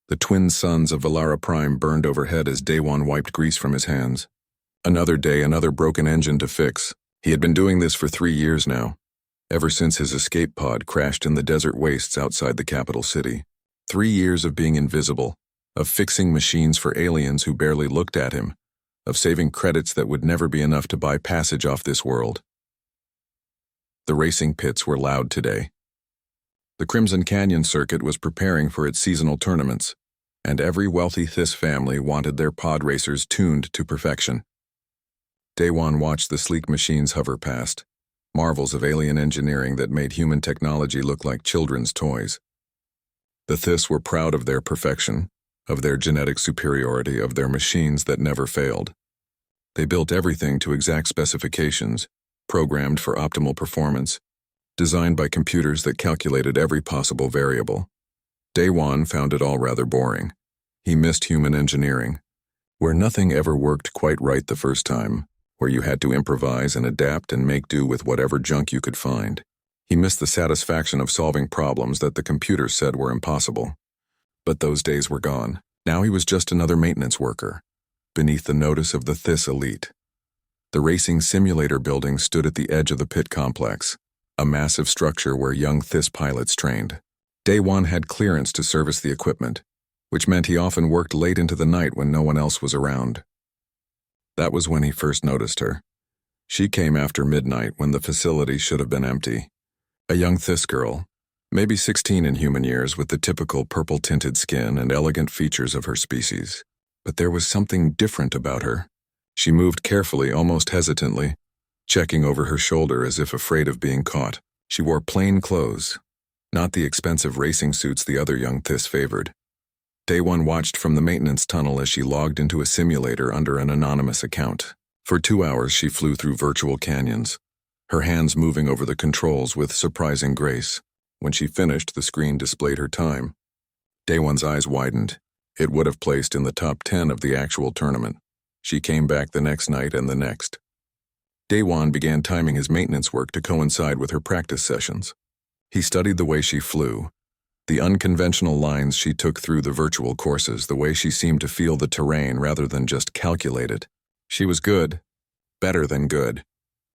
The twin suns of Valara Prime burned overhead as Daewon wiped grease from his hands. Another day, another broken engine to fix. He had been doing this for 3 years now, ever since his escape pod crashed in the desert wastes outside the capital city. 3 years of being invisible, of fixing machines for aliens who barely looked at him, of saving credits that would never be enough to buy passage off this world. The racing pits were loud today. The Crimson Canyon circuit was preparing for its seasonal tournaments, and every wealthy Thys family wanted their pod racers tuned to perfection. Daewon watched the sleek machines hover past, marvels of alien engineering that made human technology look like children's toys. The Thys were proud of their perfection, of their genetic superiority, of their machines that never failed. They built everything to exact specifications, programmed for optimal performance, designed by computers that calculated every possible variable. Daewon found it all rather boring. He missed human engineering, where nothing ever worked quite right the first time, where you had to improvise and adapt and make do with whatever junk you could find. He missed the satisfaction of solving problems that the computers said were impossible. But those days were gone. Now he was just another maintenance worker, beneath the notice of the Thys elite. The racing simulator building stood at the edge of the pit complex, a massive structure where young Thys pilots trained. Daewon had clearance to service the equipment, which meant he often worked late into the night when no one else was around. That was when he first noticed her. She came after midnight when the facility should have been empty. A young Thys girl, maybe 16 in human years, with the typical purple-tinted skin and elegant features of her species. But there was something different about her. She moved carefully, almost hesitantly, checking over her shoulder as if afraid of being caught. She wore plain clothes, not the expensive racing suits the other young Thys favored. Daewon watched from the maintenance tunnel as she logged into a simulator under an anonymous account. For 2 hours she flew through virtual canyons, her hands moving over the controls with surprising grace. When she finished, the screen displayed her time. Daewon's eyes widened. It would have placed in the top 10 of the actual tournament. She came back the next night and the next. Daewon began timing his maintenance work to coincide with her practice sessions. He studied the way she flew, the unconventional lines she took through the virtual courses, the way she seemed to feel the terrain rather than just calculate it. She was good, better than good.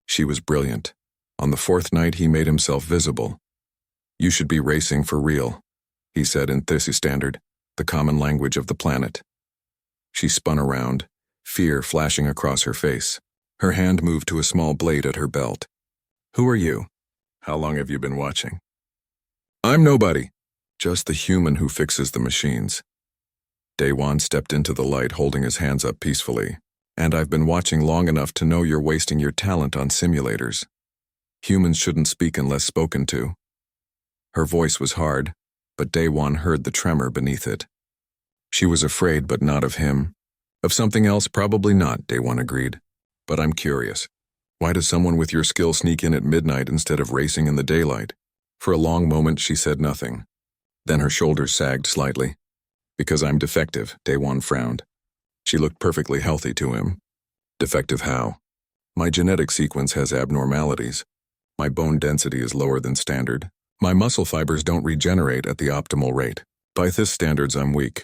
She was brilliant. On the 4th night, he made himself visible. "You should be racing for real," he said in Thys Standard, the common language of the planet. She spun around, fear flashing across her face. Her hand moved to a small blade at her belt. "Who are you? How long have you been watching?" "I'm nobody. Just the human who fixes the machines." Daewon stepped into the light, holding his hands up peacefully. "And I've been watching long enough to know you're wasting your talent on simulators. Humans shouldn't speak unless spoken to." Her voice was hard, but Daewon heard the tremor beneath it. She was afraid, but not of him. Of something else, probably not, Daewon agreed. "But I'm curious. Why does someone with your skill sneak in at midnight instead of racing in the daylight?" For a long moment she said nothing. Then her shoulders sagged slightly. "Because I'm defective," Daewon frowned. She looked perfectly healthy to him. "Defective how?" "My genetic sequence has abnormalities. My bone density is lower than standard. My muscle fibers don't regenerate at the optimal rate. By Thys standards, I'm weak."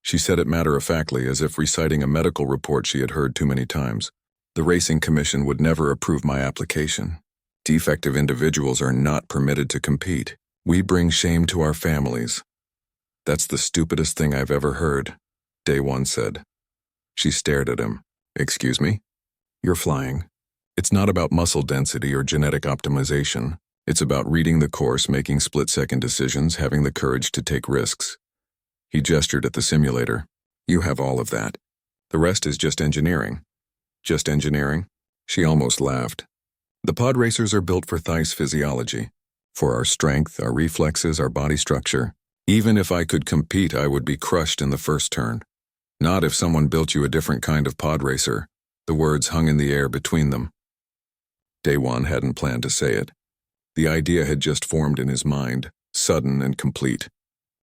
She said it matter-of-factly, as if reciting a medical report she had heard too many times. "The Racing Commission would never approve my application. Defective individuals are not permitted to compete. We bring shame to our families." "That's the stupidest thing I've ever heard," Daewon said. She stared at him. "Excuse me? You're flying. It's not about muscle density or genetic optimization. It's about reading the course, making split-second decisions, having the courage to take risks." He gestured at the simulator. "You have all of that. The rest is just engineering." "Just engineering?" She almost laughed. "The pod racers are built for Thys physiology, for our strength, our reflexes, our body structure. Even if I could compete, I would be crushed in the first turn. Not if someone built you a different kind of pod racer." The words hung in the air between them. Daewon hadn't planned to say it. The idea had just formed in his mind, sudden and complete.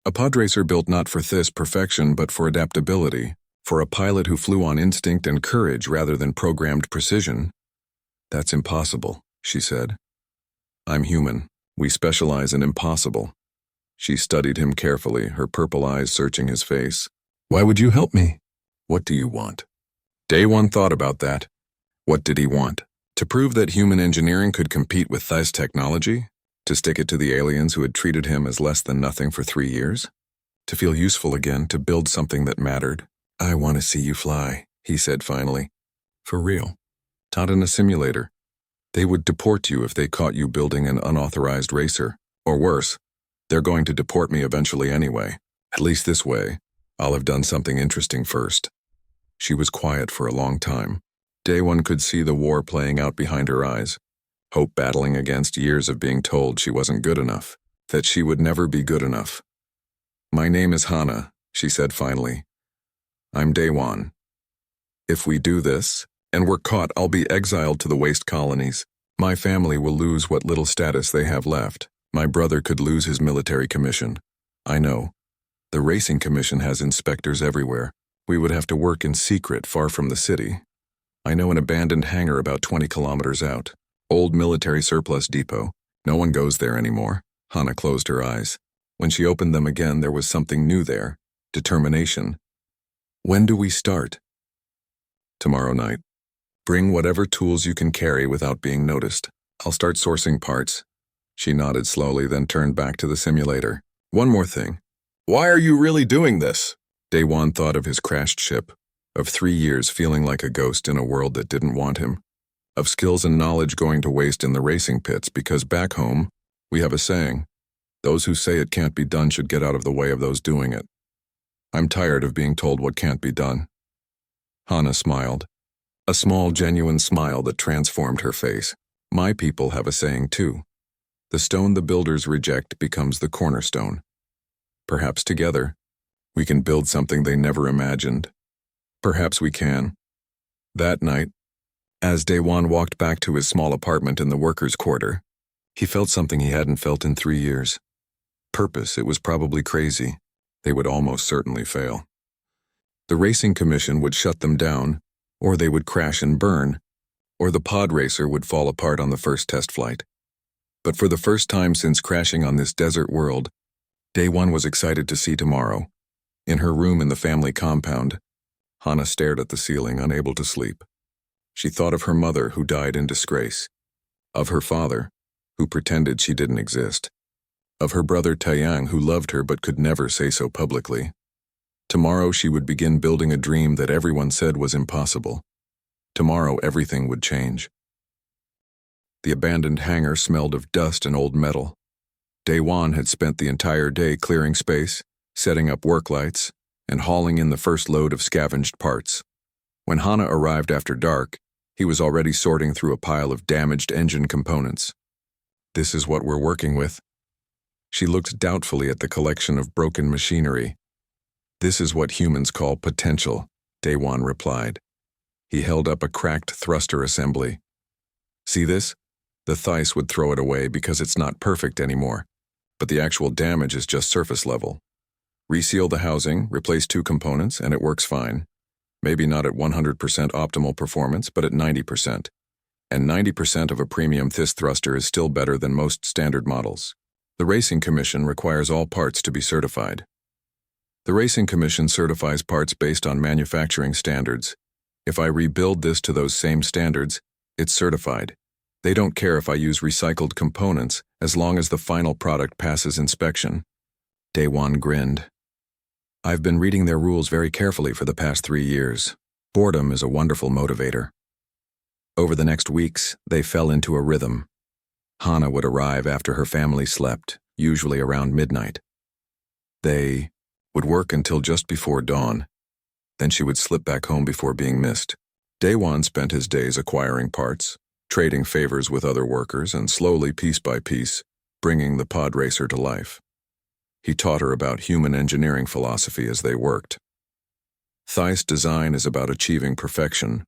A pod racer built not for Thys perfection but for adaptability, for a pilot who flew on instinct and courage rather than programmed precision. "That's impossible," she said. "I'm human. We specialize in impossible." She studied him carefully, her purple eyes searching his face. Why would you help me? What do you want? Day one thought about that. What did he want? To prove that human engineering could compete with Theis technology? To stick it to the aliens who had treated him as less than nothing for 3 years? To feel useful again, to build something that mattered? I want to see you fly, he said finally. For real. Not in a simulator. They would deport you if they caught you building an unauthorized racer. Or worse, they're going to deport me eventually anyway. At least this way, I'll have done something interesting first. She was quiet for a long time. Day one could see the war playing out behind her eyes. Hope battling against years of being told she wasn't good enough, that she would never be good enough. My name is Hana, she said finally. I'm Day one. If we do this, and we're caught, I'll be exiled to the waste colonies. My family will lose what little status they have left. My brother could lose his military commission. I know. The racing commission has inspectors everywhere. We would have to work in secret far from the city. I know an abandoned hangar about 20 kilometers out. Old military surplus depot. No one goes there anymore. Hana closed her eyes. When she opened them again, there was something new there. Determination. When do we start? Tomorrow night. Bring whatever tools you can carry without being noticed. I'll start sourcing parts. She nodded slowly, then turned back to the simulator. One more thing. Why are you really doing this? Day one thought of his crashed ship, of 3 years feeling like a ghost in a world that didn't want him, of skills and knowledge going to waste in the racing pits because back home, we have a saying, those who say it can't be done should get out of the way of those doing it. I'm tired of being told what can't be done. Hana smiled, a small, genuine smile that transformed her face. My people have a saying too. The stone the builders reject becomes the cornerstone. Perhaps together, we can build something they never imagined. Perhaps we can. That night, as Daewon walked back to his small apartment in the workers' quarter, he felt something he hadn't felt in 3 years. Purpose. It was probably crazy. They would almost certainly fail. The racing commission would shut them down, or they would crash and burn, or the Podracer would fall apart on the first test flight. But for the first time since crashing on this desert world, Daewon was excited to see tomorrow. In her room in the family compound, Hana stared at the ceiling, unable to sleep. She thought of her mother who died in disgrace, of her father, who pretended she didn't exist, of her brother Taeyang who loved her but could never say so publicly. Tomorrow she would begin building a dream that everyone said was impossible. Tomorrow everything would change. The abandoned hangar smelled of dust and old metal. Daewon had spent the entire day clearing space, setting up work lights, and hauling in the first load of scavenged parts. When Hana arrived after dark, he was already sorting through a pile of damaged engine components. This is what we're working with. She looked doubtfully at the collection of broken machinery. This is what humans call potential, Daewon replied. He held up a cracked thruster assembly. See this? The Theis would throw it away because it's not perfect anymore, but the actual damage is just surface level. Reseal the housing, replace 2 components, and it works fine. Maybe not at 100% optimal performance, but at 90%. And 90% of a premium Theis thruster is still better than most standard models. The Racing Commission requires all parts to be certified. The Racing Commission certifies parts based on manufacturing standards. If I rebuild this to those same standards, it's certified. They don't care if I use recycled components as long as the final product passes inspection. Daewon grinned. I've been reading their rules very carefully for the past 3 years. Boredom is a wonderful motivator. Over the next weeks, they fell into a rhythm. Hana would arrive after her family slept, usually around midnight. They would work until just before dawn. Then she would slip back home before being missed. Daewon spent his days acquiring parts, trading favors with other workers, and slowly, piece by piece, bringing the Podracer to life. He taught her about human engineering philosophy as they worked. Theis design is about achieving perfection.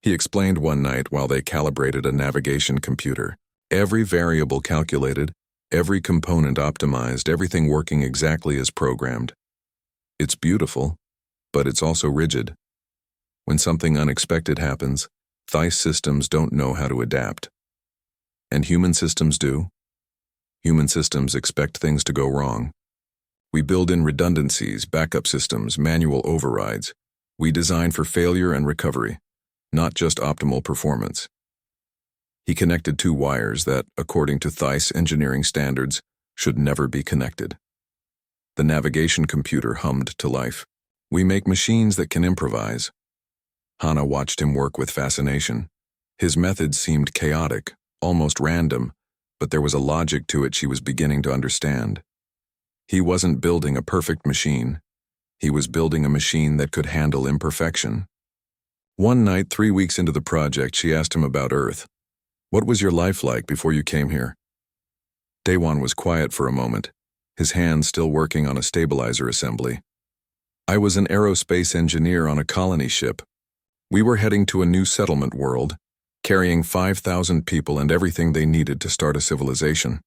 He explained one night while they calibrated a navigation computer. Every variable calculated, every component optimized, everything working exactly as programmed. It's beautiful, but it's also rigid. When something unexpected happens, Theis systems don't know how to adapt. And human systems do. Human systems expect things to go wrong. We build in redundancies, backup systems, manual overrides. We design for failure and recovery, not just optimal performance. He connected two wires that, according to Theiss engineering standards, should never be connected. The navigation computer hummed to life. We make machines that can improvise. Hannah watched him work with fascination. His methods seemed chaotic, almost random, but there was a logic to it she was beginning to understand. He wasn't building a perfect machine. He was building a machine that could handle imperfection. One night, 3 weeks into the project, she asked him about Earth. What was your life like before you came here? Daewon was quiet for a moment, his hands still working on a stabilizer assembly. I was an aerospace engineer on a colony ship. We were heading to a new settlement world, carrying 5,000 people and everything they needed to start a civilization.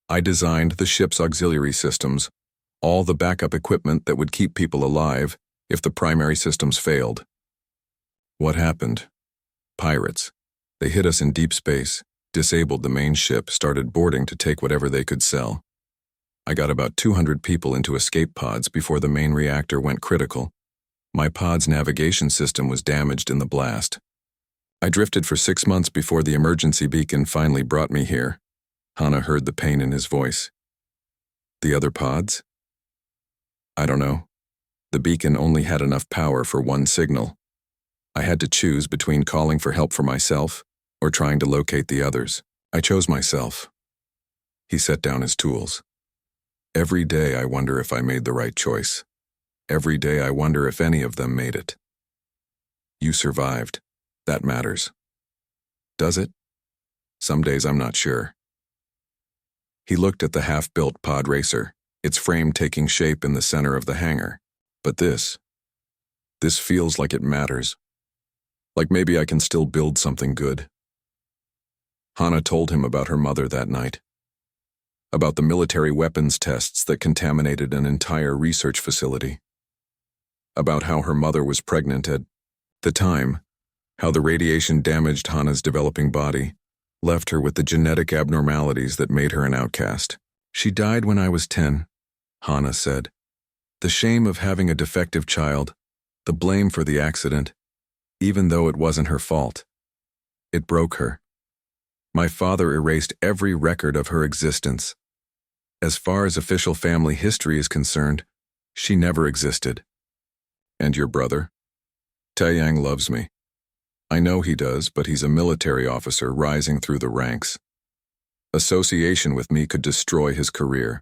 I designed the ship's auxiliary systems, all the backup equipment that would keep people alive if the primary systems failed. What happened? Pirates. They hit us in deep space, disabled the main ship, started boarding to take whatever they could sell. I got about 200 people into escape pods before the main reactor went critical. My pod's navigation system was damaged in the blast. I drifted for 6 months before the emergency beacon finally brought me here. Hannah heard the pain in his voice. The other pods? I don't know. The beacon only had enough power for one signal. I had to choose between calling for help for myself or trying to locate the others. I chose myself. He set down his tools. Every day I wonder if I made the right choice. Every day I wonder if any of them made it. You survived. That matters. Does it? Some days I'm not sure. He looked at the half-built Podracer, its frame taking shape in the center of the hangar. But this feels like it matters. Like maybe I can still build something good. Hannah told him about her mother that night. About the military weapons tests that contaminated an entire research facility. About how her mother was pregnant at the time, how the radiation damaged Hannah's developing body, left her with the genetic abnormalities that made her an outcast. She died when I was 10, Hannah said. The shame of having a defective child, the blame for the accident, even though it wasn't her fault. It broke her. My father erased every record of her existence. As far as official family history is concerned, she never existed. And your brother? Taeyang loves me. I know he does, but he's a military officer rising through the ranks. Association with me could destroy his career.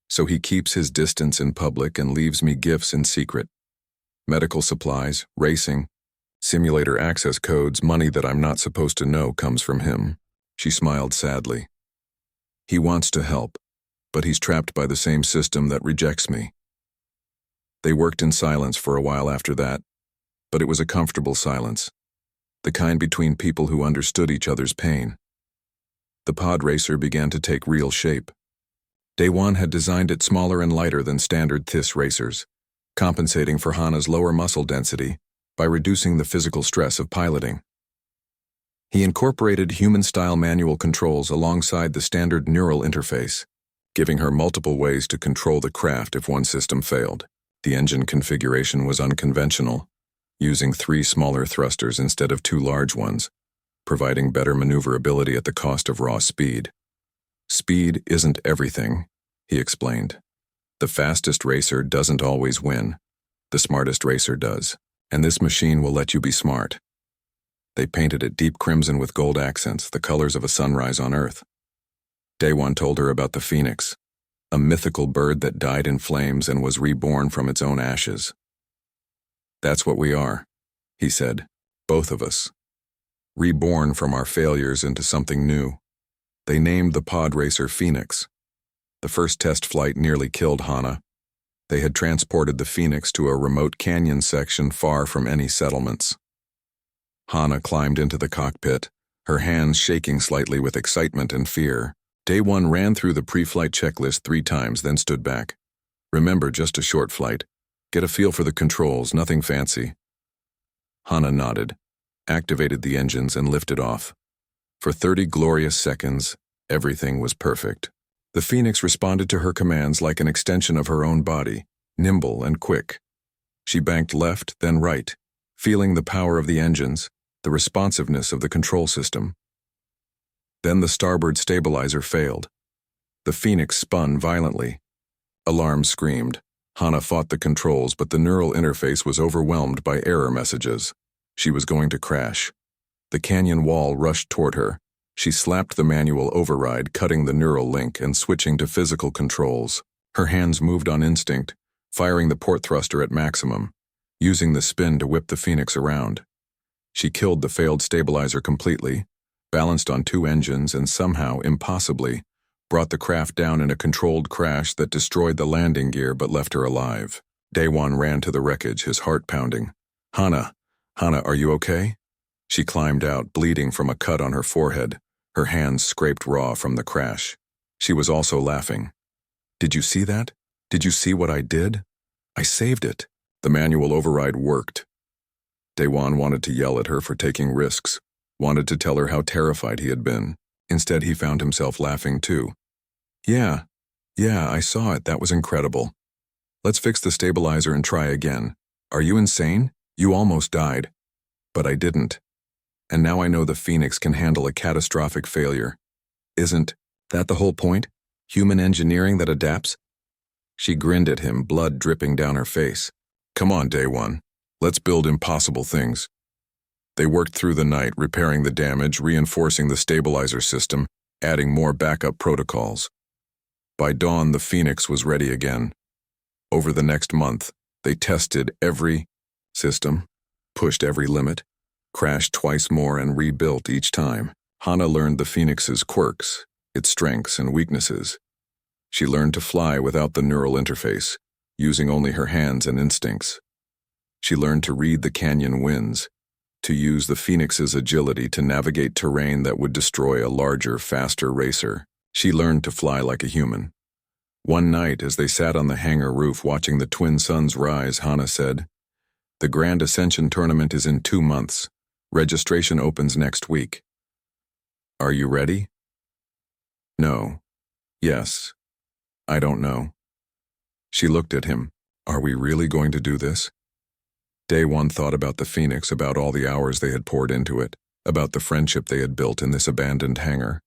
So he keeps his distance in public and leaves me gifts in secret. Medical supplies, racing, simulator access codes, money that I'm not supposed to know comes from him. She smiled sadly. He wants to help, but he's trapped by the same system that rejects me. They worked in silence for a while after that, but it was a comfortable silence, the kind between people who understood each other's pain. The Podracer began to take real shape. Daewon had designed it smaller and lighter than standard Theiss racers, compensating for Hannah's lower muscle density by reducing the physical stress of piloting. He incorporated human-style manual controls alongside the standard neural interface, giving her multiple ways to control the craft if one system failed. The engine configuration was unconventional, using 3 smaller thrusters instead of 2 large ones, providing better maneuverability at the cost of raw speed. Speed isn't everything, he explained. The fastest racer doesn't always win. The smartest racer does, and this machine will let you be smart. They painted it deep crimson with gold accents, the colors of a sunrise on Earth. Daewon told her about the phoenix, a mythical bird that died in flames and was reborn from its own ashes. That's what we are, he said, both of us. Reborn from our failures into something new. They named the Podracer Phoenix. The first test flight nearly killed Hannah. They had transported the Phoenix to a remote canyon section far from any settlements. Hannah climbed into the cockpit, her hands shaking slightly with excitement and fear. Daewon ran through the pre-flight checklist 3 times, then stood back. Remember, just a short flight. Get a feel for the controls, nothing fancy. Hannah nodded, activated the engines, and lifted off. For 30 glorious seconds, everything was perfect. The Phoenix responded to her commands like an extension of her own body, nimble and quick. She banked left, then right, feeling the power of the engines, the responsiveness of the control system. Then the starboard stabilizer failed. The Phoenix spun violently. Alarms screamed. Hana fought the controls, but the neural interface was overwhelmed by error messages. She was going to crash. The canyon wall rushed toward her. She slapped the manual override, cutting the neural link and switching to physical controls. Her hands moved on instinct, firing the port thruster at maximum, using the spin to whip the Phoenix around. She killed the failed stabilizer completely, balanced on two engines, and somehow, impossibly, brought the craft down in a controlled crash that destroyed the landing gear but left her alive. Daewon ran to the wreckage, his heart pounding. Hana, are you okay? She climbed out, bleeding from a cut on her forehead, her hands scraped raw from the crash. She was also laughing. Did you see that? Did you see what I did? I saved it. The manual override worked. Daewon wanted to yell at her for taking risks, wanted to tell her how terrified he had been. Instead, he found himself laughing too. Yeah, I saw it. That was incredible. Let's fix the stabilizer and try again. Are you insane? You almost died. But I didn't. And now I know the Phoenix can handle a catastrophic failure. Isn't that the whole point? Human engineering that adapts? She grinned at him, blood dripping down her face. Come on, Daewon. Let's build impossible things. They worked through the night, repairing the damage, reinforcing the stabilizer system, adding more backup protocols. By dawn, the Phoenix was ready again. Over the next month, they tested every system, pushed every limit, crashed twice more, and rebuilt each time. Hana learned the Phoenix's quirks, its strengths and weaknesses. She learned to fly without the neural interface, using only her hands and instincts. She learned to read the canyon winds, to use the Phoenix's agility to navigate terrain that would destroy a larger, faster racer. She learned to fly like a human. One night, as they sat on the hangar roof watching the twin suns rise, Hana said, "The Grand Ascension tournament is in 2 months. Registration opens next week. Are you ready?" No. Yes. I don't know. She looked at him. Are we really going to do this? Daewon thought about the Phoenix, about all the hours they had poured into it, about the friendship they had built in this abandoned hangar.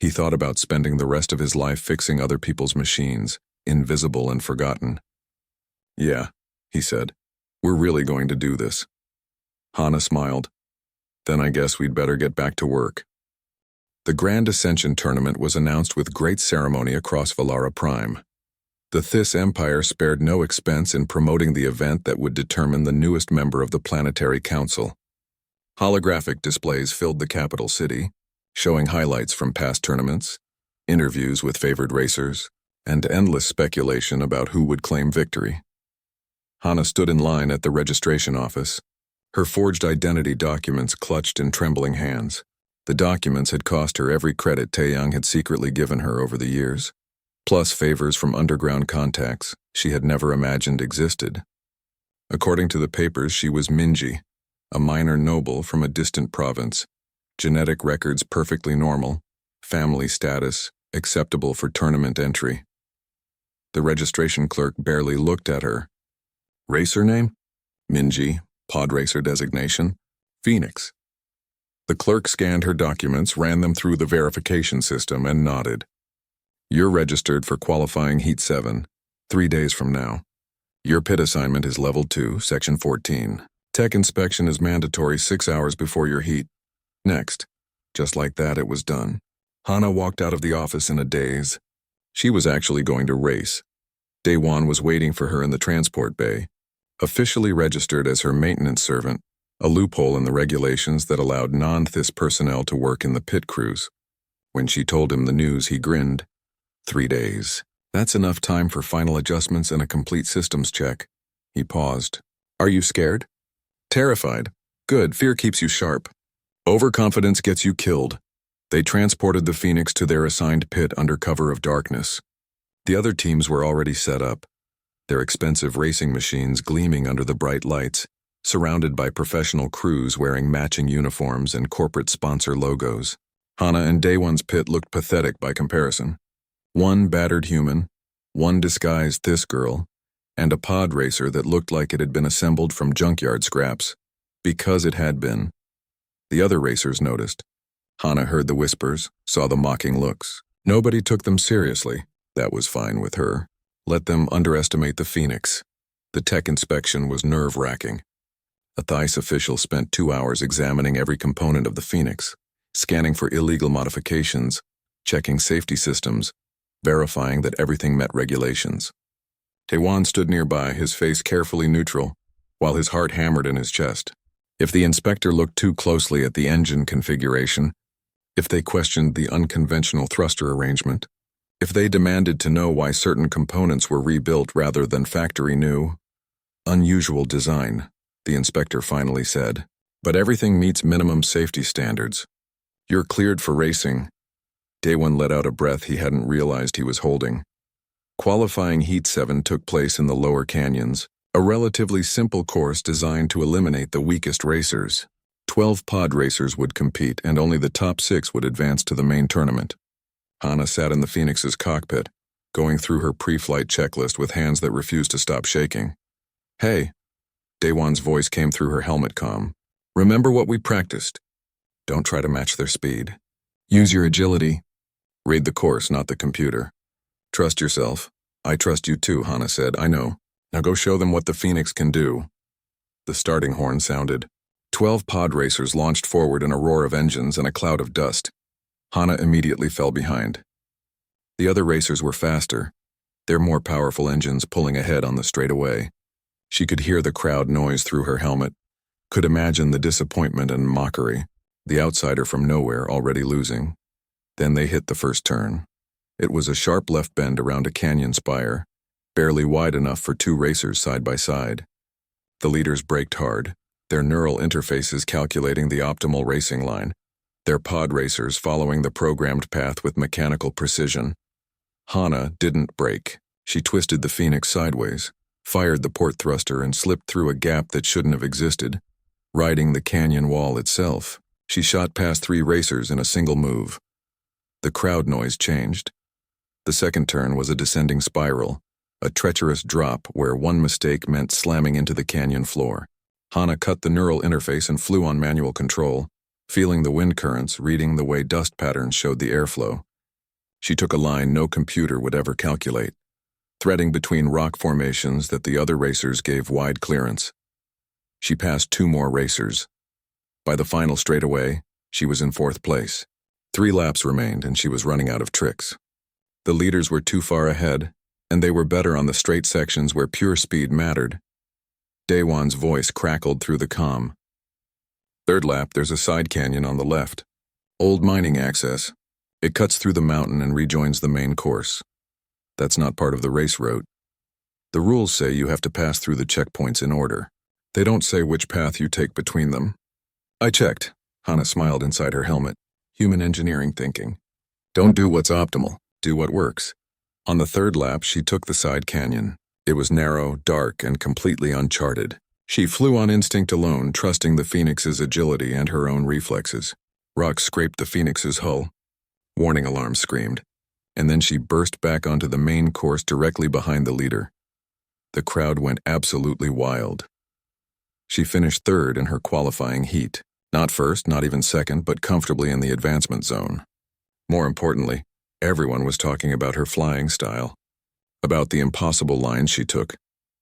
He thought about spending the rest of his life fixing other people's machines, invisible and forgotten. Yeah, he said. We're really going to do this. Hana smiled. Then I guess we'd better get back to work. The Grand Ascension tournament was announced with great ceremony across Valara Prime. The Thys Empire spared no expense in promoting the event that would determine the newest member of the Planetary Council. Holographic displays filled the capital city, showing highlights from past tournaments, interviews with favored racers, and endless speculation about who would claim victory. Hana stood in line at the registration office, her forged identity documents clutched in trembling hands. The documents had cost her every credit Taeyang had secretly given her over the years, plus favors from underground contacts she had never imagined existed. According to the papers, she was Minji, a minor noble from a distant province, genetic records perfectly normal, family status acceptable for tournament entry. The registration clerk barely looked at her. Racer name? Minji, Podracer designation, Phoenix. The clerk scanned her documents, ran them through the verification system, and nodded. You're registered for qualifying Heat 7, 3 days from now. Your pit assignment is Level 2, Section 14. Tech inspection is mandatory 6 hours before your heat. Next. Just like that, it was done. Hana walked out of the office in a daze. She was actually going to race. Daewon was waiting for her in the transport bay, officially registered as her maintenance servant, a loophole in the regulations that allowed non-Thys personnel to work in the pit crews. When she told him the news, he grinned. 3 days. That's enough time for final adjustments and a complete systems check. He paused. Are you scared? Terrified. Good, fear keeps you sharp. Overconfidence gets you killed. They transported the Phoenix to their assigned pit under cover of darkness. The other teams were already set up, their expensive racing machines gleaming under the bright lights, surrounded by professional crews wearing matching uniforms and corporate sponsor logos. Hana and Daewon's pit looked pathetic by comparison. One battered human, one disguised this girl, and a pod racer that looked like it had been assembled from junkyard scraps. Because it had been. The other racers noticed. Hana heard the whispers, saw the mocking looks. Nobody took them seriously. That was fine with her. Let them underestimate the Phoenix. The tech inspection was nerve-wracking. A Theiss official spent 2 hours examining every component of the Phoenix, scanning for illegal modifications, checking safety systems, verifying that everything met regulations. Taewon stood nearby, his face carefully neutral, while his heart hammered in his chest. If the inspector looked too closely at the engine configuration, if they questioned the unconventional thruster arrangement, if they demanded to know why certain components were rebuilt rather than factory new, unusual design, the inspector finally said. But everything meets minimum safety standards. You're cleared for racing. Daewon let out a breath he hadn't realized he was holding. Qualifying Heat 7 took place in the lower canyons, a relatively simple course designed to eliminate the weakest racers. 12 pod racers would compete, and only the top 6 would advance to the main tournament. Hana sat in the Phoenix's cockpit, going through her pre-flight checklist with hands that refused to stop shaking. Hey, Daewon's voice came through her helmet comm. Remember what we practiced. Don't try to match their speed. Use your agility. Read the course, not the computer. Trust yourself. I trust you too, Hana said. I know. Now go show them what the Phoenix can do. The starting horn sounded. 12 pod racers launched forward in a roar of engines and a cloud of dust. Hana immediately fell behind. The other racers were faster, their more powerful engines pulling ahead on the straightaway. She could hear the crowd noise through her helmet, could imagine the disappointment and mockery, the outsider from nowhere already losing. Then they hit the first turn. It was a sharp left bend around a canyon spire, barely wide enough for 2 racers side by side. The leaders braked hard, their neural interfaces calculating the optimal racing line, their pod racers following the programmed path with mechanical precision. Hana didn't brake. She twisted the Phoenix sideways, fired the port thruster, and slipped through a gap that shouldn't have existed. Riding the canyon wall itself, she shot past 3 racers in a single move. The crowd noise changed. The second turn was a descending spiral, a treacherous drop where one mistake meant slamming into the canyon floor. Hana cut the neural interface and flew on manual control, feeling the wind currents, reading the way dust patterns showed the airflow. She took a line no computer would ever calculate, threading between rock formations that the other racers gave wide clearance. She passed 2 more racers. By the final straightaway, she was in 4th place. 3 laps remained and she was running out of tricks. The leaders were too far ahead, and they were better on the straight sections where pure speed mattered. Daewon's voice crackled through the comm. 3rd lap, there's a side canyon on the left. Old mining access. It cuts through the mountain and rejoins the main course. That's not part of the race route. The rules say you have to pass through the checkpoints in order. They don't say which path you take between them. I checked. Hana smiled inside her helmet. Human engineering thinking. Don't do what's optimal. Do what works. On the 3rd lap, she took the side canyon. It was narrow, dark, and completely uncharted. She flew on instinct alone, trusting the Phoenix's agility and her own reflexes. Rocks scraped the Phoenix's hull. Warning alarms screamed. And then she burst back onto the main course directly behind the leader. The crowd went absolutely wild. She finished 3rd in her qualifying heat. Not 1st, not even 2nd, but comfortably in the advancement zone. More importantly, everyone was talking about her flying style, about the impossible lines she took,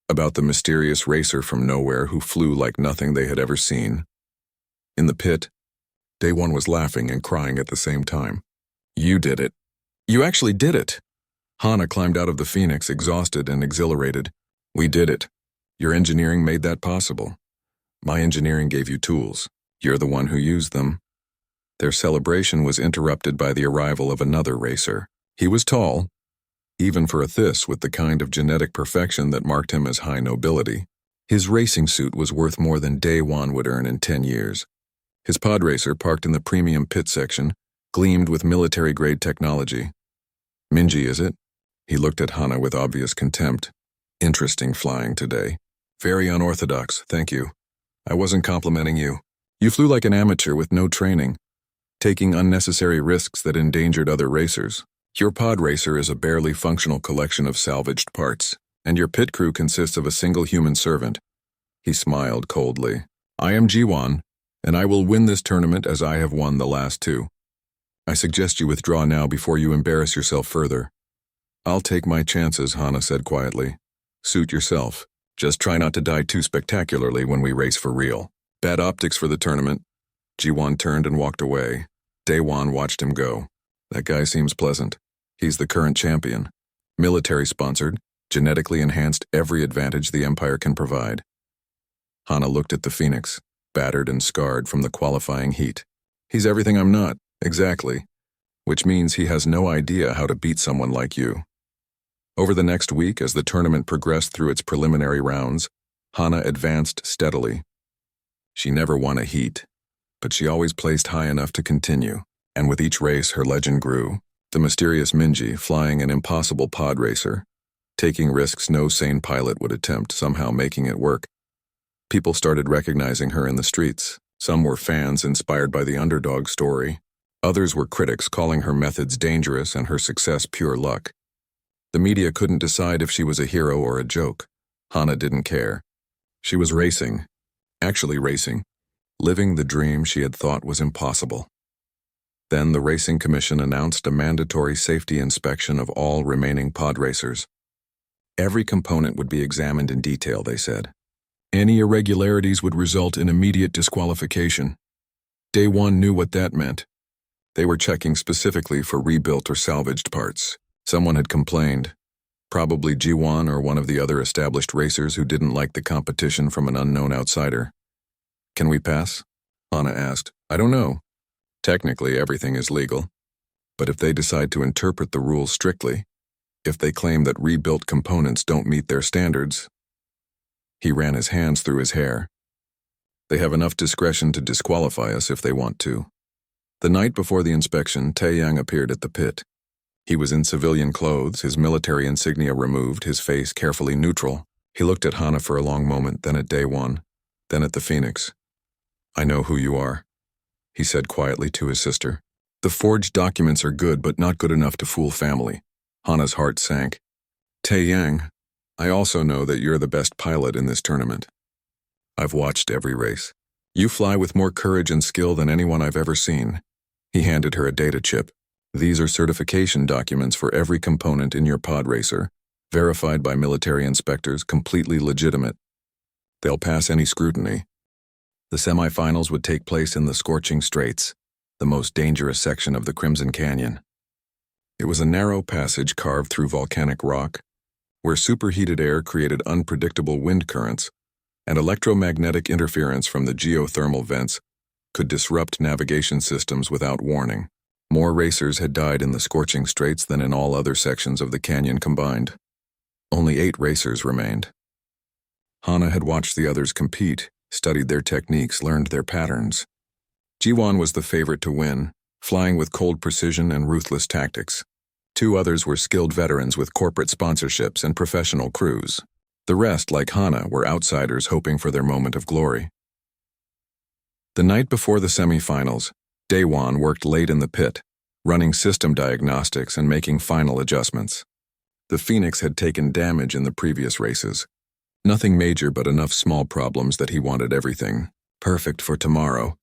about the mysterious racer from nowhere who flew like nothing they had ever seen. In the pit, Daewon was laughing and crying at the same time. You did it. You actually did it. Hana climbed out of the Phoenix, exhausted and exhilarated. We did it. Your engineering made that possible. My engineering gave you tools. You're the one who used them. Their celebration was interrupted by the arrival of another racer. He was tall, even for a Theiss with the kind of genetic perfection that marked him as high nobility. His racing suit was worth more than Daewon would earn in 10 years. His pod racer, parked in the premium pit section, gleamed with military-grade technology. Minji, is it? He looked at Hana with obvious contempt. Interesting flying today. Very unorthodox, thank you. I wasn't complimenting you. You flew like an amateur with no training, taking unnecessary risks that endangered other racers. Your Podracer is a barely functional collection of salvaged parts, and your pit crew consists of a single human servant. He smiled coldly. I am Jiwan, and I will win this tournament as I have won the last two. I suggest you withdraw now before you embarrass yourself further. I'll take my chances, Hana said quietly. Suit yourself. Just try not to die too spectacularly when we race for real. Bad optics for the tournament. Jiwan turned and walked away. Daewon watched him go. That guy seems pleasant. He's the current champion. Military-sponsored, genetically enhanced every advantage the Empire can provide. Hana looked at the Phoenix, battered and scarred from the qualifying heat. He's everything I'm not, exactly. Which means he has no idea how to beat someone like you. Over the next week, as the tournament progressed through its preliminary rounds, Hana advanced steadily. She never won a heat, but she always placed high enough to continue, and with each race her legend grew. The mysterious Minji flying an impossible pod racer, taking risks no sane pilot would attempt, somehow making it work. People started recognizing her in the streets. Some were fans inspired by the underdog story. Others were critics calling her methods dangerous and her success pure luck. The media couldn't decide if she was a hero or a joke. Hana didn't care. She was racing, actually racing, living the dream she had thought was impossible. Then the Racing Commission announced a mandatory safety inspection of all remaining pod racers. Every component would be examined in detail, they said. Any irregularities would result in immediate disqualification. Daewon knew what that meant. They were checking specifically for rebuilt or salvaged parts. Someone had complained. Probably Jiwan or one of the other established racers who didn't like the competition from an unknown outsider. Can we pass? Hana asked. I don't know. Technically, everything is legal. But if they decide to interpret the rules strictly, if they claim that rebuilt components don't meet their standards, he ran his hands through his hair. They have enough discretion to disqualify us if they want to. The night before the inspection, Taeyang appeared at the pit. He was in civilian clothes, his military insignia removed, his face carefully neutral. He looked at Hana for a long moment, then at Daewon, then at the Phoenix. I know who you are, he said quietly to his sister. The forged documents are good, but not good enough to fool family. Hana's heart sank. Taeyang, I also know that you're the best pilot in this tournament. I've watched every race. You fly with more courage and skill than anyone I've ever seen. He handed her a data chip. These are certification documents for every component in your pod racer, verified by military inspectors, completely legitimate. They'll pass any scrutiny. The semifinals would take place in the Scorching Straits, the most dangerous section of the Crimson Canyon. It was a narrow passage carved through volcanic rock, where superheated air created unpredictable wind currents, and electromagnetic interference from the geothermal vents could disrupt navigation systems without warning. More racers had died in the Scorching Straits than in all other sections of the canyon combined. Only 8 racers remained. Hana had watched the others compete, studied their techniques, learned their patterns. Jiwan was the favorite to win, flying with cold precision and ruthless tactics. 2 others were skilled veterans with corporate sponsorships and professional crews. The rest, like Hana, were outsiders hoping for their moment of glory. The night before the semifinals, Daewon worked late in the pit, running system diagnostics and making final adjustments. The Phoenix had taken damage in the previous races. Nothing major, but enough small problems that he wanted everything perfect for tomorrow.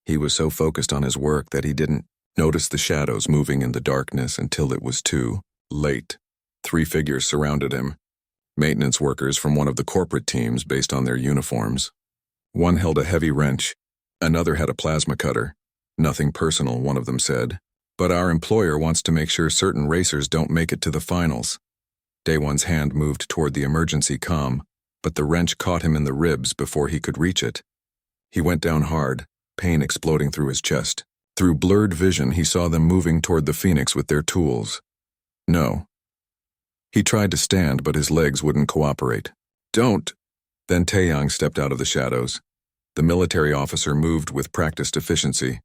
He was so focused on his work that he didn't notice the shadows moving in the darkness until it was too late. 3 figures surrounded him. Maintenance workers from one of the corporate teams based on their uniforms. One held a heavy wrench. Another had a plasma cutter. Nothing personal, one of them said. But our employer wants to make sure certain racers don't make it to the finals. Daewon's hand moved toward the emergency comm, but the wrench caught him in the ribs before he could reach it. He went down hard, pain exploding through his chest. Through blurred vision, he saw them moving toward the Phoenix with their tools. No. He tried to stand, but his legs wouldn't cooperate. Don't! Then Taeyang stepped out of the shadows. The military officer moved with practiced efficiency.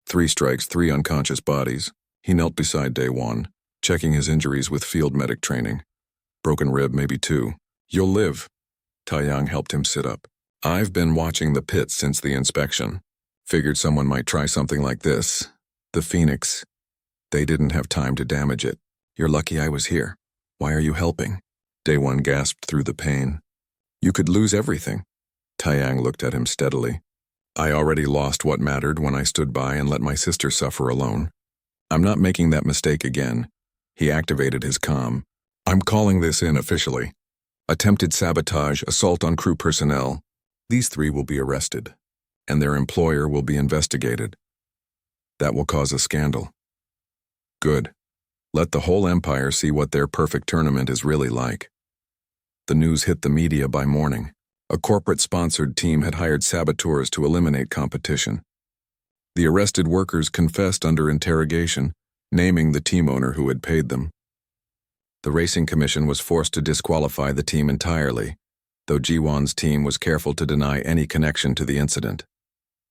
3 strikes, 3 unconscious bodies. He knelt beside Daewon, checking his injuries with field medic training. Broken rib, maybe 2. You'll live. Taeyang helped him sit up. I've been watching the pit since the inspection. Figured someone might try something like this. The Phoenix. They didn't have time to damage it. You're lucky I was here. Why are you helping? Daewon gasped through the pain. You could lose everything. Taeyang looked at him steadily. I already lost what mattered when I stood by and let my sister suffer alone. I'm not making that mistake again. He activated his comm. I'm calling this in officially. Attempted sabotage, assault on crew personnel. These 3 will be arrested, and their employer will be investigated. That will cause a scandal. Good. Let the whole empire see what their perfect tournament is really like. The news hit the media by morning. A corporate-sponsored team had hired saboteurs to eliminate competition. The arrested workers confessed under interrogation, naming the team owner who had paid them. The racing commission was forced to disqualify the team entirely, though Jiwon's team was careful to deny any connection to the incident.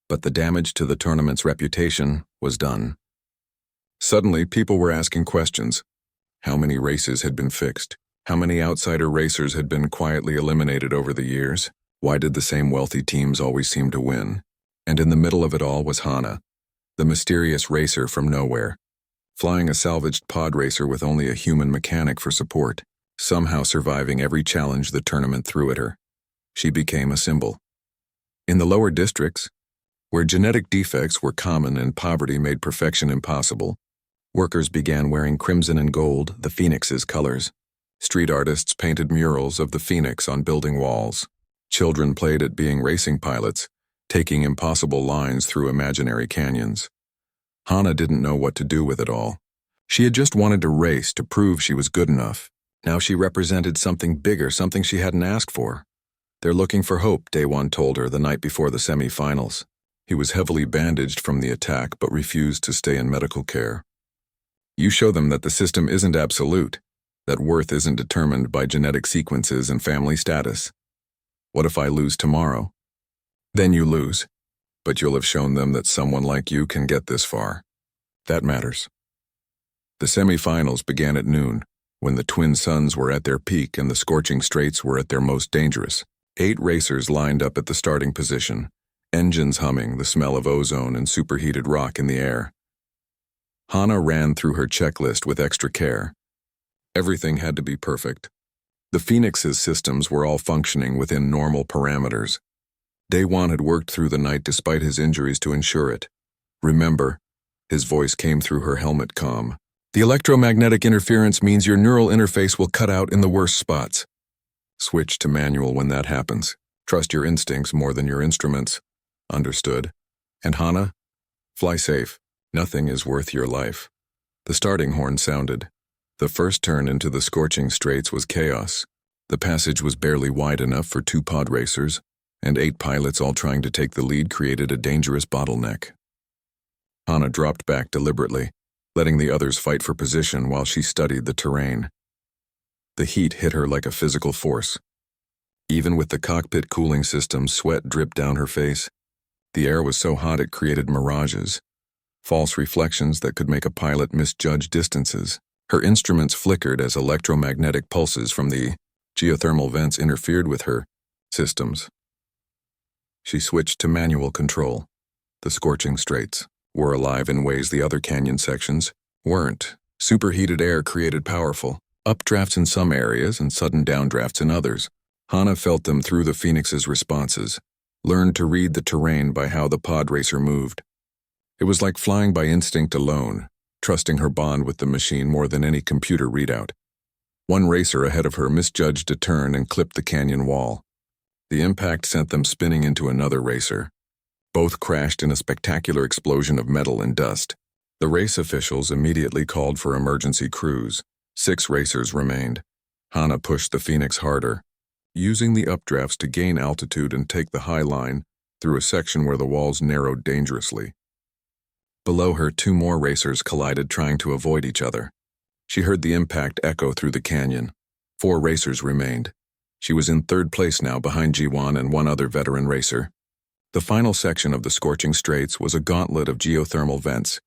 But the damage to the tournament's reputation was done. Suddenly, people were asking questions. How many races had been fixed? How many outsider racers had been quietly eliminated over the years? Why did the same wealthy teams always seem to win? And in the middle of it all was Hana, the mysterious racer from nowhere, flying a salvaged Podracer with only a human mechanic for support, somehow surviving every challenge the tournament threw at her. She became a symbol. In the lower districts, where genetic defects were common and poverty made perfection impossible, workers began wearing crimson and gold, the Phoenix's colors. Street artists painted murals of the Phoenix on building walls. Children played at being racing pilots, taking impossible lines through imaginary canyons. Hana didn't know what to do with it all. She had just wanted to race to prove she was good enough. Now she represented something bigger, something she hadn't asked for. They're looking for hope, Daewon told her the night before the semi-finals. He was heavily bandaged from the attack but refused to stay in medical care. You show them that the system isn't absolute, that worth isn't determined by genetic sequences and family status. What if I lose tomorrow? Then you lose, but you'll have shown them that someone like you can get this far. That matters. The semi-finals began at noon, when the twin suns were at their peak and the scorching straits were at their most dangerous. 8 racers lined up at the starting position, engines humming, the smell of ozone and superheated rock in the air. Hana ran through her checklist with extra care. Everything had to be perfect. The Phoenix's systems were all functioning within normal parameters. Daewon had worked through the night despite his injuries to ensure it. Remember, his voice came through her helmet comm. The electromagnetic interference means your neural interface will cut out in the worst spots. Switch to manual when that happens. Trust your instincts more than your instruments. Understood. And Hana? Fly safe. Nothing is worth your life. The starting horn sounded. The first turn into the scorching straits was chaos. The passage was barely wide enough for 2 pod racers, and 8 pilots all trying to take the lead created a dangerous bottleneck. Hana dropped back deliberately, letting the others fight for position while she studied the terrain. The heat hit her like a physical force. Even with the cockpit cooling system, sweat dripped down her face. The air was so hot it created mirages, false reflections that could make a pilot misjudge distances. Her instruments flickered as electromagnetic pulses from the geothermal vents interfered with her systems. She switched to manual control. The scorching straits were alive in ways the other canyon sections weren't. Superheated air created powerful updrafts in some areas and sudden downdrafts in others. Hana felt them through the Phoenix's responses, learned to read the terrain by how the pod racer moved. It was like flying by instinct alone, trusting her bond with the machine more than any computer readout. One racer ahead of her misjudged a turn and clipped the canyon wall. The impact sent them spinning into another racer. Both crashed in a spectacular explosion of metal and dust. The race officials immediately called for emergency crews. 6 racers remained. Hana pushed the Phoenix harder, using the updrafts to gain altitude and take the high line through a section where the walls narrowed dangerously. Below her, 2 more racers collided, trying to avoid each other. She heard the impact echo through the canyon. 4 racers remained. She was in 3rd place now, behind Jiwon and 1 other veteran racer. The final section of the scorching straits was a gauntlet of geothermal vents,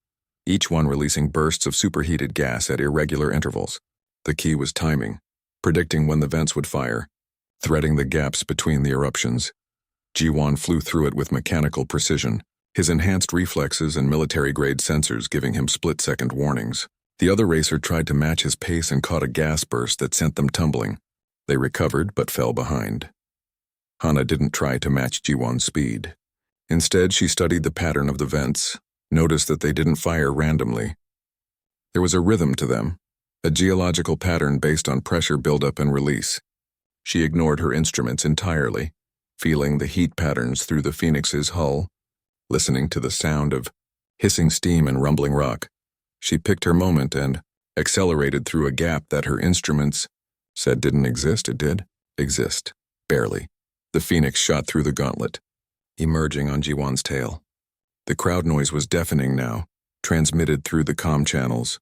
each one releasing bursts of superheated gas at irregular intervals. The key was timing, predicting when the vents would fire, threading the gaps between the eruptions. Jiwon flew through it with mechanical precision, his enhanced reflexes and military-grade sensors giving him split-second warnings. The other racer tried to match his pace and caught a gas burst that sent them tumbling. They recovered but fell behind. Hana didn't try to match Jiwon's speed. Instead, she studied the pattern of the vents, noticed that they didn't fire randomly. There was a rhythm to them, a geological pattern based on pressure buildup and release. She ignored her instruments entirely, feeling the heat patterns through the Phoenix's hull, listening to the sound of hissing steam and rumbling rock. She picked her moment and accelerated through a gap that her instruments said didn't exist. It did exist, barely. The Phoenix shot through the gauntlet, emerging on Jiwon's tail. The crowd noise was deafening now, transmitted through the comm channels.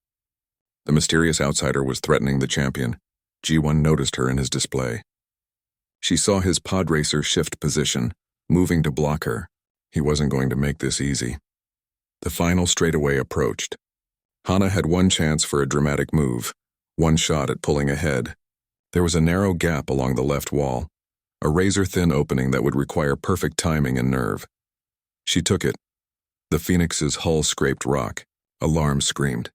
The mysterious outsider was threatening the champion. Jiwon noticed her in his display. She saw his Podracer shift position, moving to block her. He wasn't going to make this easy. The final straightaway approached. Hana had one chance for a dramatic move, one shot at pulling ahead. There was a narrow gap along the left wall, a razor-thin opening that would require perfect timing and nerve. She took it. The Phoenix's hull scraped rock. Alarm screamed.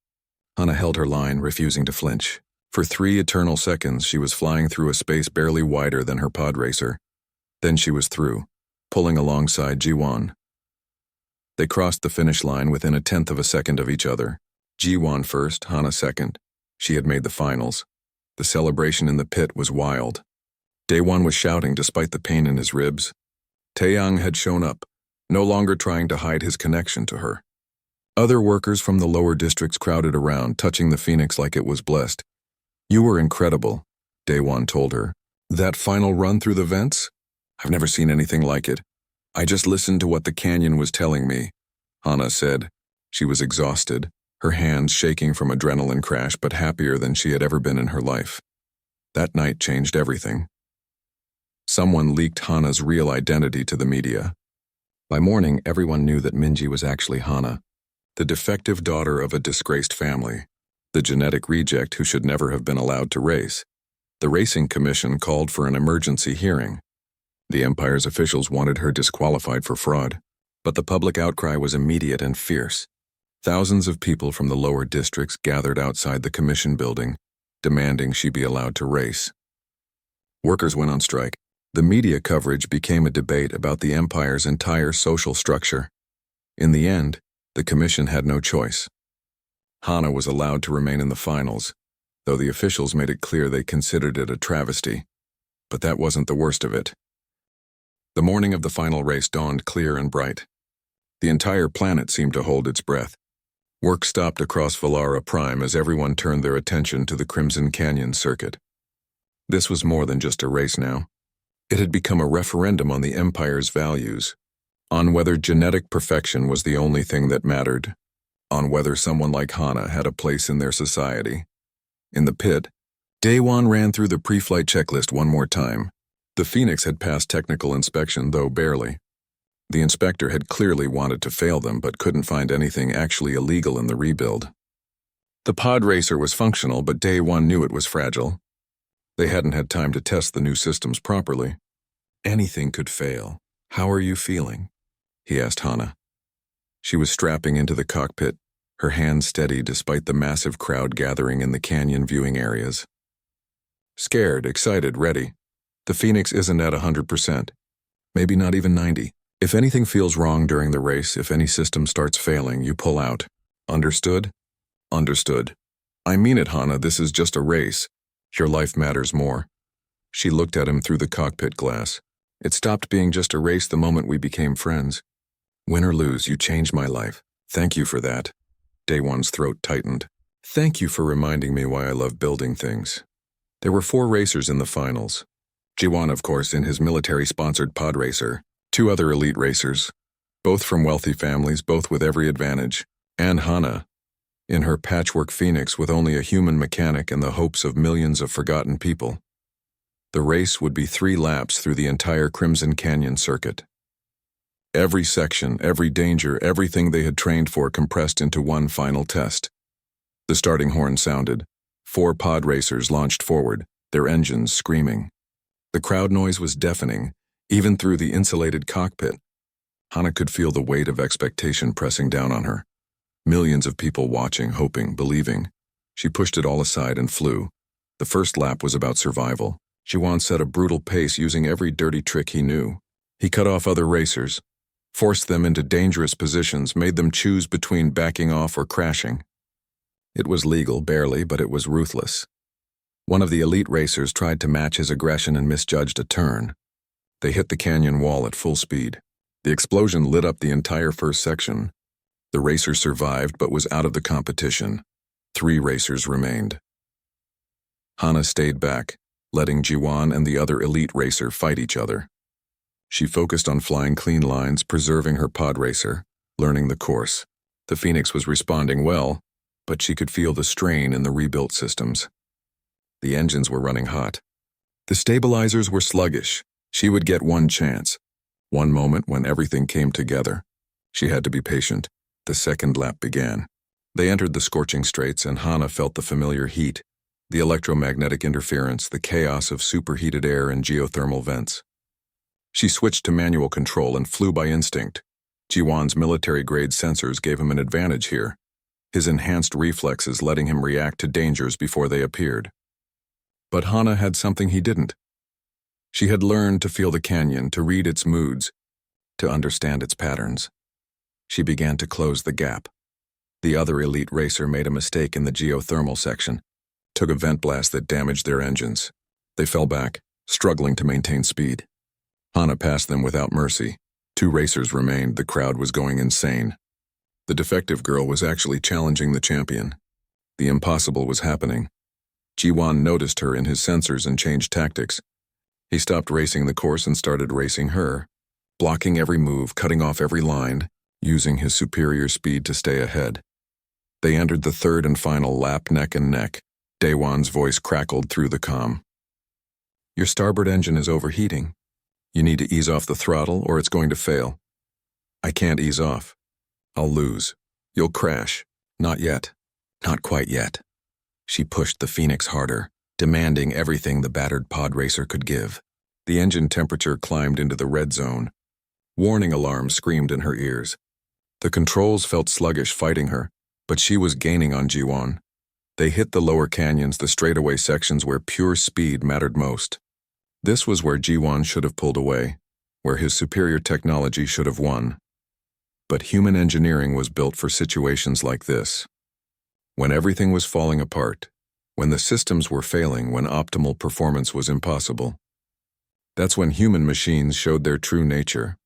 Hana held her line, refusing to flinch. For 3 eternal seconds, she was flying through a space barely wider than her Podracer. Then she was through, pulling alongside Jiwon. They crossed the finish line within 1/10 of a second of each other. Jiwon first, Hana second. She had made the finals. The celebration in the pit was wild. Daewon was shouting despite the pain in his ribs. Taeyang had shown up, no longer trying to hide his connection to her. Other workers from the lower districts crowded around, touching the Phoenix like it was blessed. "You were incredible," Daewon told her. "That final run through the vents? I've never seen anything like it. I just listened to what the canyon was telling me," Hana said. She was exhausted, her hands shaking from adrenaline crash, but happier than she had ever been in her life. That night changed everything. Someone leaked Hana's real identity to the media. By morning, everyone knew that Minji was actually Hana, the defective daughter of a disgraced family, the genetic reject who should never have been allowed to race. The racing commission called for an emergency hearing. The Empire's officials wanted her disqualified for fraud, but the public outcry was immediate and fierce. Thousands of people from the lower districts gathered outside the commission building, demanding she be allowed to race. Workers went on strike. The media coverage became a debate about the Empire's entire social structure. In the end, the commission had no choice. Hana was allowed to remain in the finals, though the officials made it clear they considered it a travesty. But that wasn't the worst of it. The morning of the final race dawned clear and bright. The entire planet seemed to hold its breath. Work stopped across Valara Prime as everyone turned their attention to the Crimson Canyon circuit. This was more than just a race now. It had become a referendum on the Empire's values, on whether genetic perfection was the only thing that mattered, on whether someone like Hana had a place in their society. In the pit, Daewon ran through the pre-flight checklist one more time. The Phoenix had passed technical inspection, though barely. The inspector had clearly wanted to fail them but couldn't find anything actually illegal in the rebuild. The Podracer was functional, but Daewon knew it was fragile. They hadn't had time to test the new systems properly. "Anything could fail. How are you feeling?" he asked Hana. She was strapping into the cockpit, her hands steady despite the massive crowd gathering in the canyon viewing areas. "Scared, excited, ready. The Phoenix isn't at 100%. Maybe not even 90. If anything feels wrong during the race, if any system starts failing, you pull out. Understood?" "Understood. I mean it, Hana, this is just a race. Your life matters more." She looked at him through the cockpit glass. "It stopped being just a race the moment we became friends. Win or lose, you changed my life. Thank you for that." Daewon's throat tightened. "Thank you for reminding me why I love building things." There were 4 racers in the finals. Jiwon, of course, in his military-sponsored Podracer, 2 other elite racers, both from wealthy families, both with every advantage, and Hana, in her patchwork Phoenix with only a human mechanic and the hopes of millions of forgotten people. The race would be 3 laps through the entire Crimson Canyon circuit. Every section, every danger, everything they had trained for compressed into one final test. The starting horn sounded. 4 pod racers launched forward, their engines screaming. The crowd noise was deafening, even through the insulated cockpit. Hana could feel the weight of expectation pressing down on her. Millions of people watching, hoping, believing. She pushed it all aside and flew. The first lap was about survival. Jiwan set a brutal pace using every dirty trick he knew. He cut off other racers, forced them into dangerous positions, made them choose between backing off or crashing. It was legal, barely, but it was ruthless. One of the elite racers tried to match his aggression and misjudged a turn. They hit the canyon wall at full speed. The explosion lit up the entire first section. The racer survived but was out of the competition. 3 racers remained. Hana stayed back, letting Jiwan and the other elite racer fight each other. She focused on flying clean lines, preserving her Podracer, learning the course. The Phoenix was responding well, but she could feel the strain in the rebuilt systems. The engines were running hot. The stabilizers were sluggish. She would get one chance, one moment when everything came together. She had to be patient. The second lap began. They entered the scorching straits, and Hana felt the familiar heat, the electromagnetic interference, the chaos of superheated air and geothermal vents. She switched to manual control and flew by instinct. Jiwan's military-grade sensors gave him an advantage here, his enhanced reflexes letting him react to dangers before they appeared. But Hana had something he didn't. She had learned to feel the canyon, to read its moods, to understand its patterns. She began to close the gap. The other elite racer made a mistake in the geothermal section, took a vent blast that damaged their engines. They fell back, struggling to maintain speed. Hana passed them without mercy. 2 racers remained. The crowd was going insane. The defective girl was actually challenging the champion. The impossible was happening. Jiwan noticed her in his sensors and changed tactics. He stopped racing the course and started racing her, blocking every move, cutting off every line, using his superior speed to stay ahead. They entered the third and final lap neck and neck. Daewon's voice crackled through the comm. "Your starboard engine is overheating. You need to ease off the throttle or it's going to fail." "I can't ease off. I'll lose. You'll crash." "Not yet. Not quite yet." She pushed the Phoenix harder, demanding everything the battered Podracer could give. The engine temperature climbed into the red zone. Warning alarms screamed in her ears. The controls felt sluggish fighting her, but she was gaining on Jiwan. They hit the lower canyons, the straightaway sections where pure speed mattered most. This was where Jiwan should have pulled away, where his superior technology should have won. But human engineering was built for situations like this. When everything was falling apart, when the systems were failing, when optimal performance was impossible. That's when human machines showed their true nature.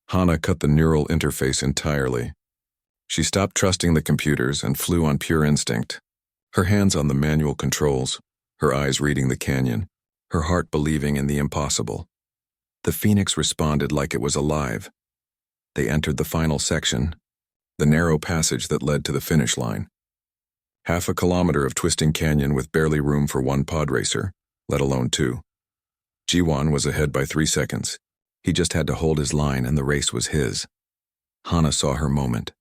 Hana cut the neural interface entirely. She stopped trusting the computers and flew on pure instinct. Her hands on the manual controls, her eyes reading the canyon, her heart believing in the impossible. The Phoenix responded like it was alive. They entered the final section, the narrow passage that led to the finish line. 1/2 kilometer of twisting canyon with barely room for 1 Podracer, let alone 2. Jiwan was ahead by 3 seconds. He just had to hold his line and the race was his. Hana saw her moment.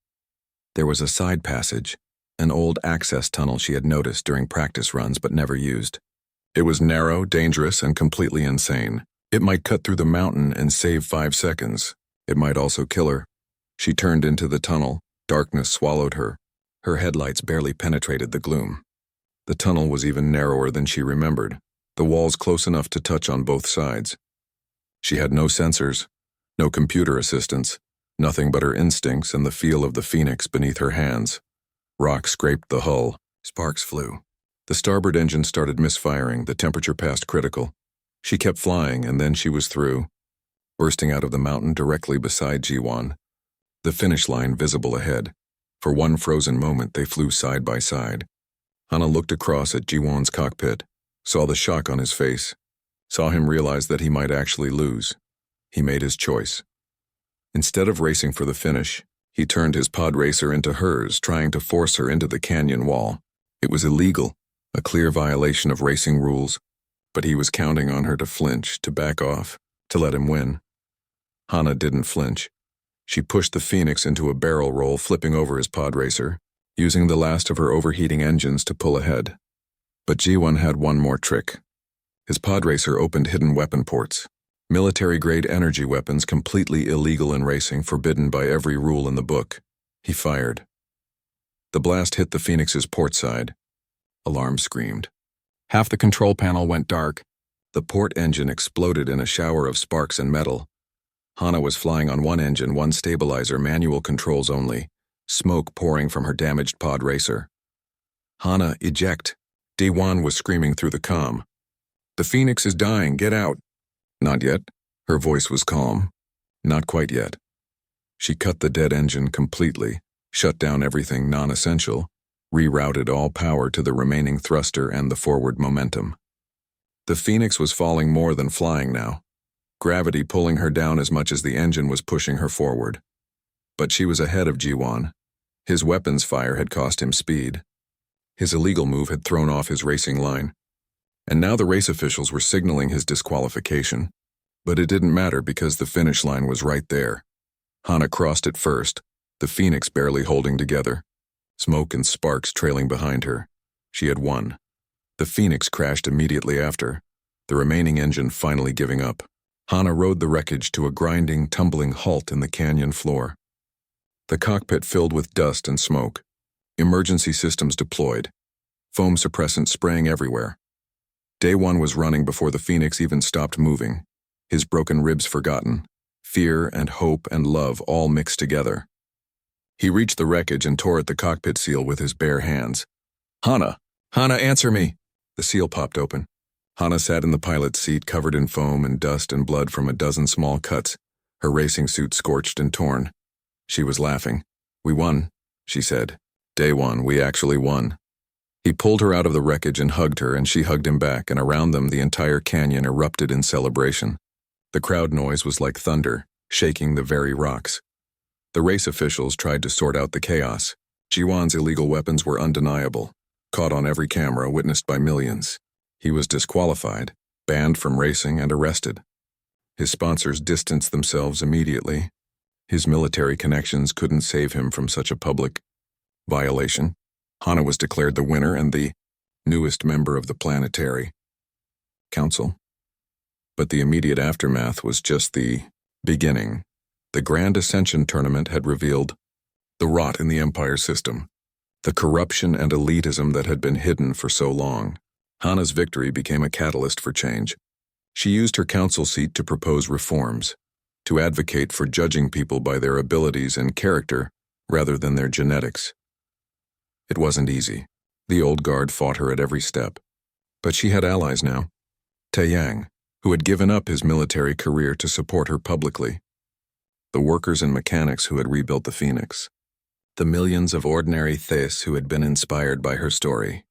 There was a side passage, an old access tunnel she had noticed during practice runs but never used. It was narrow, dangerous, and completely insane. It might cut through the mountain and save 5 seconds. It might also kill her. She turned into the tunnel. Darkness swallowed her. Her headlights barely penetrated the gloom. The tunnel was even narrower than she remembered, the walls close enough to touch on both sides. She had no sensors, no computer assistance, nothing but her instincts and the feel of the Phoenix beneath her hands. Rock scraped the hull. Sparks flew. The starboard engine started misfiring. The temperature passed critical. She kept flying, and then she was through, bursting out of the mountain directly beside Jiwan, the finish line visible ahead. For one frozen moment, they flew side by side. Hana looked across at Jiwan's cockpit, saw the shock on his face, saw him realize that he might actually lose. He made his choice. Instead of racing for the finish, he turned his Podracer into hers, trying to force her into the canyon wall. It was illegal, a clear violation of racing rules, but he was counting on her to flinch, to back off, to let him win. Hana didn't flinch. She pushed the Phoenix into a barrel roll, flipping over his Podracer, using the last of her overheating engines to pull ahead. But Jiwan had one more trick. His Podracer opened hidden weapon ports. Military-grade energy weapons completely illegal in racing, forbidden by every rule in the book. He fired. The blast hit the Phoenix's port side. Alarm screamed. Half the control panel went dark. The port engine exploded in a shower of sparks and metal. Hana was flying on one engine, one stabilizer, manual controls only, smoke pouring from her damaged Podracer. Hana, eject. Day-1 was screaming through the comm. The Phoenix is dying, get out. Not yet. Her voice was calm. Not quite yet. She cut the dead engine completely, shut down everything non-essential, rerouted all power to the remaining thruster and the forward momentum. The Phoenix was falling more than flying now, gravity pulling her down as much as the engine was pushing her forward. But she was ahead of Ji-won. His weapons fire had cost him speed. His illegal move had thrown off his racing line. And now the race officials were signaling his disqualification. But it didn't matter because the finish line was right there. Hana crossed it first, the Phoenix barely holding together. Smoke and sparks trailing behind her. She had won. The Phoenix crashed immediately after, the remaining engine finally giving up. Hana rode the wreckage to a grinding, tumbling halt in the canyon floor. The cockpit filled with dust and smoke. Emergency systems deployed. Foam suppressant spraying everywhere. Day-1 was running before the Phoenix even stopped moving. His broken ribs forgotten. Fear and hope and love all mixed together. He reached the wreckage and tore at the cockpit seal with his bare hands. Hana! Hana, answer me! The seal popped open. Hana sat in the pilot's seat, covered in foam and dust and blood from a dozen small cuts, her racing suit scorched and torn. She was laughing. We won, she said. Day-1, we actually won. He pulled her out of the wreckage and hugged her, and she hugged him back, and around them the entire canyon erupted in celebration. The crowd noise was like thunder, shaking the very rocks. The race officials tried to sort out the chaos. Ji-won's illegal weapons were undeniable, caught on every camera, witnessed by millions. He was disqualified, banned from racing, and arrested. His sponsors distanced themselves immediately. His military connections couldn't save him from such a public violation. Hana was declared the winner and the newest member of the Planetary Council. But the immediate aftermath was just the beginning. The Grand Ascension Tournament had revealed the rot in the Empire system, the corruption and elitism that had been hidden for so long. Hana's victory became a catalyst for change. She used her council seat to propose reforms, to advocate for judging people by their abilities and character rather than their genetics. It wasn't easy. The old guard fought her at every step. But she had allies now. Taeyang, who had given up his military career to support her publicly. The workers and mechanics who had rebuilt the Phoenix. The millions of ordinary Thais who had been inspired by her story.